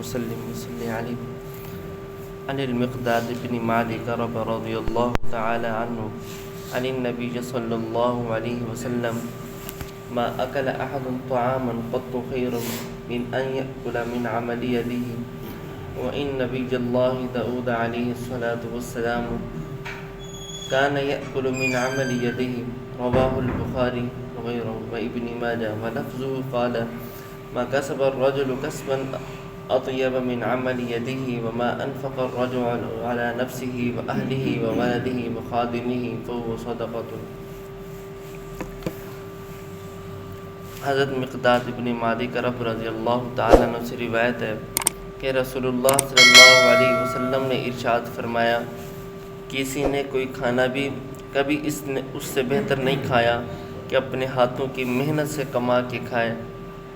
وسلم وصلی علیہ عن المقداد بن مالک رضی اللہ تعالی عنہ عن النبی صلی اللہ علیہ وسلم ما أكل أحد طعاما قط خير من أن يأكل من عمل يده وإن نبي الله داود عليه الصلاة والسلام كان يأكل من عمل يده رواه البخاري وغيره وابن ماجه ولفظه قال ما كسب الرجل كسبا أطيب من عمل يده وما أنفق الرجل على نفسه وأهله وولده وخادمه فهو صدقة. حضرت مقداد ابن مالک رضی اللہ تعالیٰ عنہ سے روایت ہے کہ رسول اللہ صلی اللہ علیہ وسلم نے ارشاد فرمایا، کسی نے کوئی کھانا بھی کبھی اس سے بہتر نہیں کھایا کہ اپنے ہاتھوں کی محنت سے کما کے کھائے.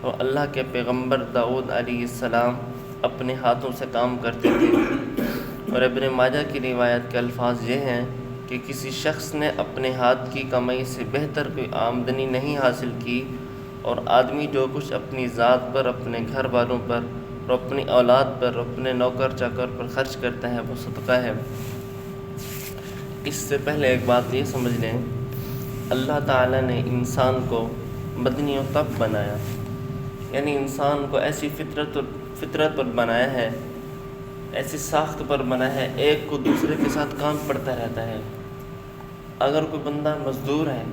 اور اللہ کے پیغمبر داؤد علیہ السلام اپنے ہاتھوں سے کام کرتے تھے. اور ابن ماجہ کی روایت کے الفاظ یہ ہیں کہ کسی شخص نے اپنے ہاتھ کی کمائی سے بہتر کوئی آمدنی نہیں حاصل کی، اور آدمی جو کچھ اپنی ذات پر، اپنے گھر والوں پر اور اپنی اولاد پر، اپنے نوکر چاکر پر خرچ کرتا ہے وہ صدقہ ہے. اس سے پہلے ایک بات یہ سمجھ لیں، اللہ تعالیٰ نے انسان کو مدنی و طب بنایا، یعنی انسان کو ایسی فطرت پر بنایا ہے، ایسی ساخت پر بنایا ہے، ایک کو دوسرے کے ساتھ کام پڑتا رہتا ہے. اگر کوئی بندہ مزدور ہے،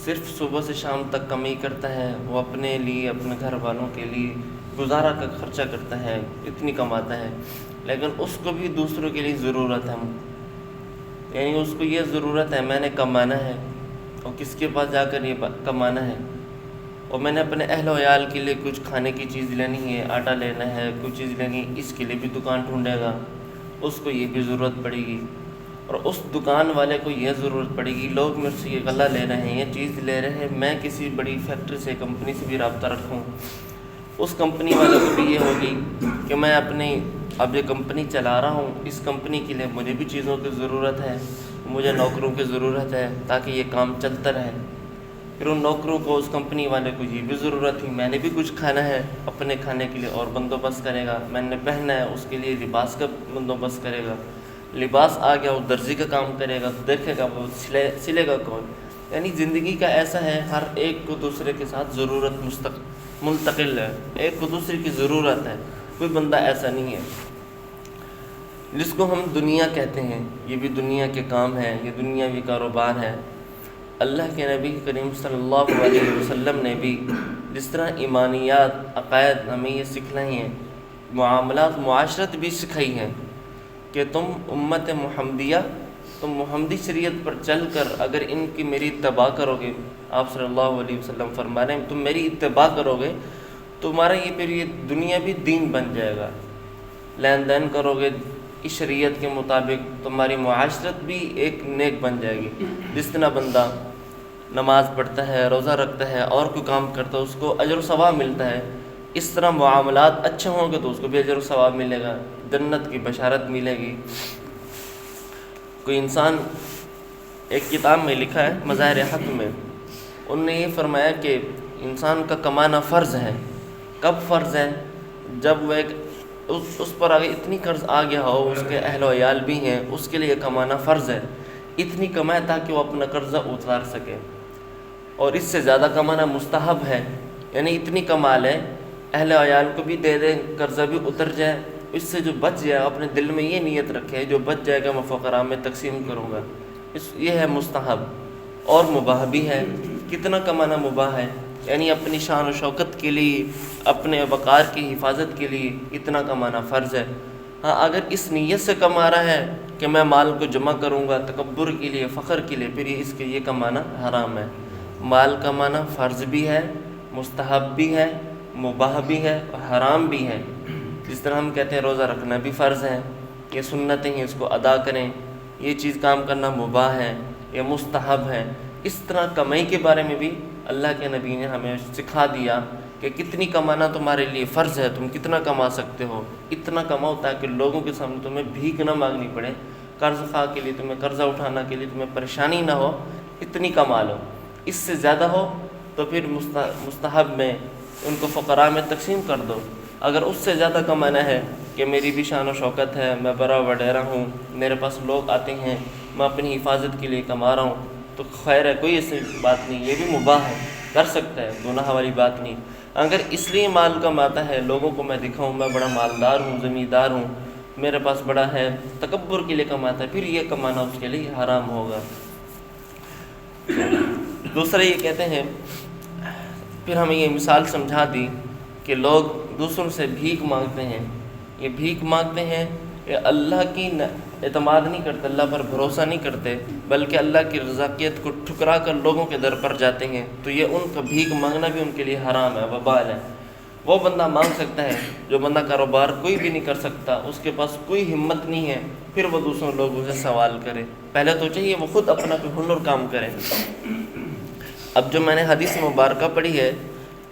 صرف صبح سے شام تک کمائی کرتا ہے، وہ اپنے لیے، اپنے گھر والوں کے لیے گزارا کا خرچہ کرتا ہے، اتنی کماتا ہے، لیکن اس کو بھی دوسروں کے لیے ضرورت ہے، یعنی اس کو یہ ضرورت ہے میں نے کمانا ہے اور کس کے پاس جا کر یہ کمانا ہے، اور میں نے اپنے اہل و عیال کے لیے کچھ کھانے کی چیز لینی ہے، آٹا لینا ہے، کچھ چیز لینی ہے، اس کے لیے بھی دکان ڈھونڈے گا، اس کو یہ بھی ضرورت پڑے گی، اور اس دکان والے کو یہ ضرورت پڑے گی، لوگ مجھ سے یہ غلہ لے رہے ہیں، یہ چیز لے رہے ہیں، میں کسی بڑی فیکٹری سے، کمپنی سے بھی رابطہ رکھوں، اس کمپنی والے کو بھی یہ ہوگی کہ میں اب یہ کمپنی چلا رہا ہوں، اس کمپنی کے لیے مجھے بھی چیزوں کی ضرورت ہے، مجھے نوکروں کی ضرورت ہے تاکہ یہ کام چلتا رہے. پھر ان نوکروں کو، اس کمپنی والے کو یہ بھی ضرورت تھی، میں نے بھی کچھ کھانا ہے، اپنے کھانے کے لیے اور بندوبست کرے گا، میں نے پہننا ہے، اس کے لیے لباس کا بندوبست کرے گا، لباس آ گیا وہ درزی کا کام کرے گا، تو دیکھے گا وہ سلے گا کون. یعنی زندگی کا ایسا ہے، ہر ایک کو دوسرے کے ساتھ ضرورت منتقل ہے، ایک کو دوسرے کی ضرورت ہے، کوئی بندہ ایسا نہیں ہے. جس کو ہم دنیا کہتے ہیں، یہ بھی دنیا کے کام ہیں، یہ دنیاوی کاروبار ہے. اللہ کے نبی کریم صلی اللہ علیہ وسلم نے بھی جس طرح ایمانیات، عقائد ہمیں یہ سکھلائی ہیں، معاملات، معاشرت بھی سکھائی ہیں کہ تم امت محمدیہ، تم محمدی شریعت پر چل کر اگر ان کی میری اتباع کرو گے، آپ صلی اللہ علیہ وسلم فرما رہے ہیں تم میری اتباع کرو گے، تمہارا یہ دنیا بھی دین بن جائے گا، لین دین کرو گے اس شریعت کے مطابق، تمہاری معاشرت بھی ایک نیک بن جائے گی. جس طرح بندہ نماز پڑھتا ہے، روزہ رکھتا ہے اور کوئی کام کرتا ہے، اس کو اجر و ثواب ملتا ہے، اس طرح معاملات اچھے ہوں گے تو اس کو بھی اجر و ثواب ملے گا، جنت کی بشارت ملے گی. کوئی انسان، ایک کتاب میں لکھا ہے مظاہر حق میں، انہوں نے یہ فرمایا کہ انسان کا کمانا فرض ہے. کب فرض ہے؟ جب وہ اس پر آگے اتنی قرض آ گیا ہو، اس کے اہل و عیال بھی ہیں، اس کے لیے کمانا فرض ہے، اتنی کمائے تاکہ وہ اپنا قرضہ اتار سکے. اور اس سے زیادہ کمانا مستحب ہے، یعنی اتنی کما لے، اہل و عیال کو بھی دے دے، قرضہ بھی اتر جائے، اس سے جو بچ جائے اپنے دل میں یہ نیت رکھے جو بچ جائے گا میں فقراء میں تقسیم کروں گا. یہ ہے مستحب. اور مباح بھی ہے. کتنا کمانا مباح ہے؟ یعنی اپنی شان و شوکت کے لیے، اپنے وقار کی حفاظت کے لیے اتنا کمانا فرض ہے. ہاں، اگر اس نیت سے کما رہا ہے کہ میں مال کو جمع کروں گا تکبر کے لیے، فخر کے لیے، پھر اس کے یہ کمانا حرام ہے. مال کمانا فرض بھی ہے، مستحب بھی ہے، مباح بھی ہے اور حرام بھی ہے. جس طرح ہم کہتے ہیں روزہ رکھنا بھی فرض ہے، یہ سنتیں ہیں، اس کو ادا کریں، یہ چیز کام کرنا مباح ہے، یہ مستحب ہے. اس طرح کمائی کے بارے میں بھی اللہ کے نبی نے ہمیں سکھا دیا کہ کتنی کمانا تمہارے لیے فرض ہے، تم کتنا کما سکتے ہو، اتنا کماؤ تاکہ لوگوں کے سامنے تمہیں بھیک نہ مانگنی پڑے، قرض خواہ کے لیے تمہیں قرضہ اٹھانا کے لیے تمہیں پریشانی نہ ہو، اتنی کما لو. اس سے زیادہ ہو تو پھر مستحب میں ان کو فقراء میں تقسیم کر دو. اگر اس سے زیادہ کمانا ہے کہ میری بھی شان و شوکت ہے، میں بڑا وڈیرا ہوں، میرے پاس لوگ آتے ہیں، میں اپنی حفاظت کے لیے کما رہا ہوں، تو خیر ہے، کوئی ایسی بات نہیں، یہ بھی مباح ہے، کر سکتا ہے، گناہ والی بات نہیں۔ اگر اس لیے مال کماتا ہے لوگوں کو میں دکھاؤں میں بڑا مالدار ہوں، زمیندار ہوں، میرے پاس بڑا ہے، تکبر کے لیے کماتا ہے، پھر یہ کمانا اس کے لیے حرام ہوگا۔ دوسرا یہ کہتے ہیں، پھر ہمیں یہ مثال سمجھا دی کہ لوگ دوسروں سے بھیک مانگتے ہیں، یہ بھیک مانگتے ہیں کہ اللہ کی اعتماد نہیں کرتے، اللہ پر بھروسہ نہیں کرتے، بلکہ اللہ کی رزاقیت کو ٹھکرا کر لوگوں کے در پر جاتے ہیں، تو یہ ان کا بھیک مانگنا بھی ان کے لیے حرام ہے، وبال ہے۔ وہ بندہ مانگ سکتا ہے جو بندہ کاروبار کوئی بھی نہیں کر سکتا، اس کے پاس کوئی ہمت نہیں ہے، پھر وہ دوسروں لوگوں سے سوال کرے، پہلے تو چاہیے وہ خود اپنا کوئی ہنر کام کرے۔ اب جو میں نے حدیث مبارکہ پڑھی ہے،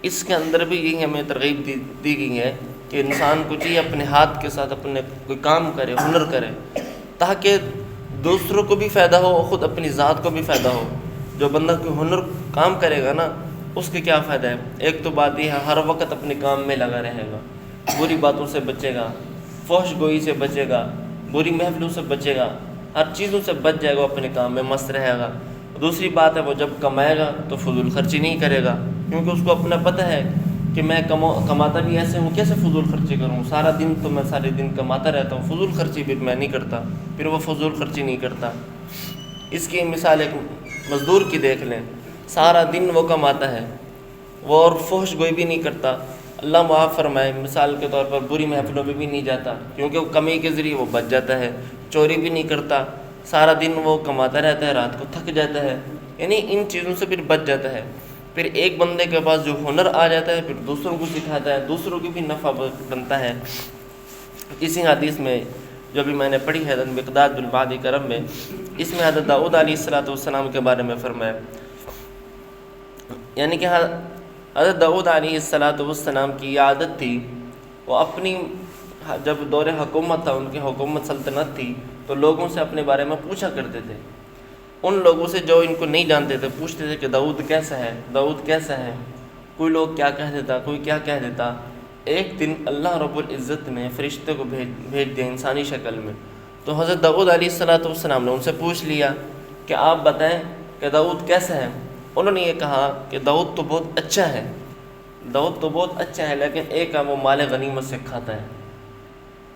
اس کے اندر بھی یہی ہمیں ترغیب دی گئی ہے کہ انسان کو چاہیے اپنے ہاتھ کے ساتھ اپنے کوئی کام کرے، ہنر کرے، تاکہ دوسروں کو بھی فائدہ ہو اور خود اپنی ذات کو بھی فائدہ ہو۔ جو بندہ کوئی ہنر کام کرے گا نا، اس کے کیا فائدہ ہے؟ ایک تو بات یہ ہے، ہر وقت اپنے کام میں لگا رہے گا، بری باتوں سے بچے گا، فحش گوئی سے بچے گا، بری محفلوں سے بچے گا، ہر چیزوں سے بچ جائے گا، اپنے کام میں مست رہے گا۔ دوسری بات ہے، وہ جب کمائے گا تو فضول خرچی نہیں کرے گا، کیونکہ اس کو اپنا پتہ ہے کہ میں کماتا بھی ایسے ہوں، کیسے فضول خرچی کروں؟ سارا دن تو میں سارے دن کماتا رہتا ہوں، فضول خرچی پھر میں نہیں کرتا، پھر وہ فضول خرچی نہیں کرتا۔ اس کی مثال ایک مزدور کی دیکھ لیں، سارا دن وہ کماتا ہے، وہ اور فحش گوئی بھی نہیں کرتا، اللہ معاف فرمائے، مثال کے طور پر بری محفلوں میں بھی نہیں جاتا، کیونکہ وہ کمی کے ذریعے وہ بچ جاتا ہے، چوری بھی نہیں کرتا، سارا دن وہ کماتا رہتا ہے، رات کو تھک جاتا ہے، یعنی ان چیزوں سے پھر بچ جاتا ہے۔ پھر ایک بندے کے پاس جو ہنر آ جاتا ہے، پھر دوسروں کو سکھاتا ہے، دوسروں کی بھی نفع بنتا ہے۔ اسی حدیث میں جو بھی میں نے پڑھی ہے حضرت مقداد بن معدی کرم میں، اس میں حضرت داؤد علیہ السلام کے بارے میں فرمایا، یعنی کہ حضرت داؤد علیہ السلام کی یہ عادت تھی، وہ اپنی جب دور حکومت تھا، ان کی حکومت سلطنت تھی، تو لوگوں سے اپنے بارے میں پوچھا کرتے تھے، ان لوگوں سے جو ان کو نہیں جانتے تھے، پوچھتے تھے کہ داؤد کیسا ہے، داؤد کیسا ہے، کوئی لوگ کیا کہہ دیتا، کوئی کیا کہہ دیتا۔ ایک دن اللہ رب العزت نے فرشتے کو بھیج دیا انسانی شکل میں، تو حضرت داؤد علیہ السلام نے ان سے پوچھ لیا کہ آپ بتائیں کہ داؤد کیسا ہے۔ انہوں نے یہ کہا کہ داؤد تو بہت اچھا ہے، داؤد تو بہت اچھا ہے، لیکن ایک ہے وہ مال غنیمت سے کھاتا ہے۔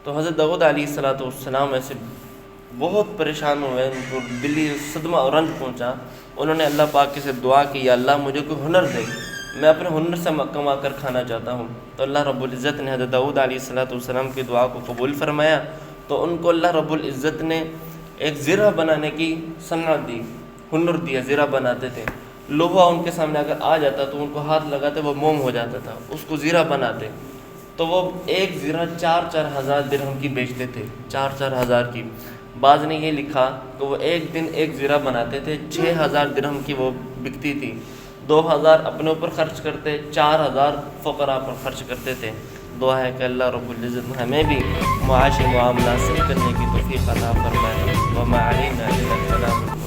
تو حضرت داؤد علیہ السلام ایسے بہت پریشان ہوئے، ان کو دلی صدمہ اور رنج پہنچا۔ انہوں نے اللہ پاک سے دعا کی، یا اللہ مجھے کوئی ہنر دے، میں اپنے ہنر سے کما کر کھانا چاہتا ہوں۔ تو اللہ رب العزت نے حضرت داؤد علیہ السلام کی دعا کو قبول فرمایا، تو ان کو اللہ رب العزت نے ایک زرہ بنانے کی صنعت دی، ہنر دیا، زرہ بناتے تھے۔ لوہا ان کے سامنے اگر آ جاتا تو ان کو ہاتھ لگاتے وہ موم ہو جاتا تھا، اس کو زرہ بناتے، تو وہ ایک زرہ 4,000 درہم کی بیچتے تھے، 4,000 کی۔ بعض نے یہ لکھا کہ وہ ایک دن ایک زرہ بناتے تھے، 6,000 درہم کی وہ بکتی تھی، 2,000 اپنے اوپر خرچ کرتے، 4,000 فقراء پر خرچ کرتے تھے۔ دعا ہے کہ اللہ رب العزت ہمیں بھی معاشی معاملات صحیح کرنے کی توفیق عطا فرمائے۔ وما علینا الا البلاغ۔